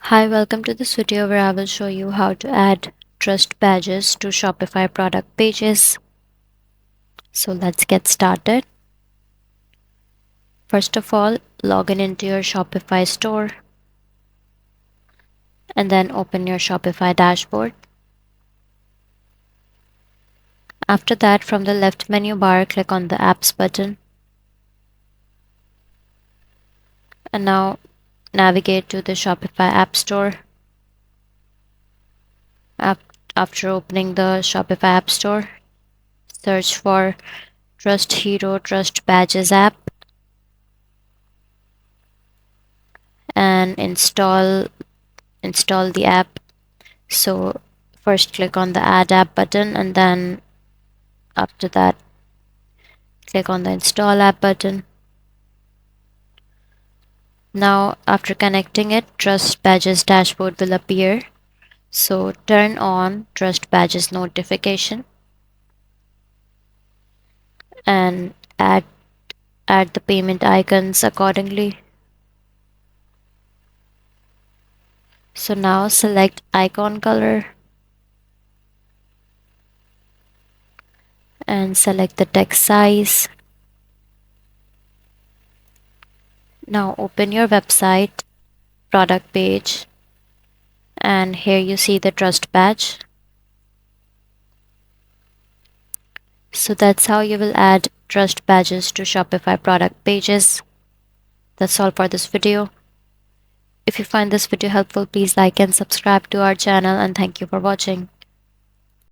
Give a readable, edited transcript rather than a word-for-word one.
Hi, welcome to this video where I will show you how to add trust badges to Shopify product pages. So let's get started. First of all, log in into your Shopify store and then open your Shopify dashboard. After that, from the left menu bar, click on the apps button. And now navigate to the Shopify App Store. After opening the Shopify App Store, search for Trust Hero Trust Badges app and install the app. So first click on the add app button and then after that click on the install app button. Now after connecting it, Trust Badges dashboard will appear. So turn on Trust Badges notification and add the payment icons accordingly. So now select icon color and select the text size. Now open your website product page and here you see the trust badge. So that's how you will add trust badges to Shopify product pages. That's all for this video. If you find this video helpful, please like and subscribe to our channel, and thank you for watching.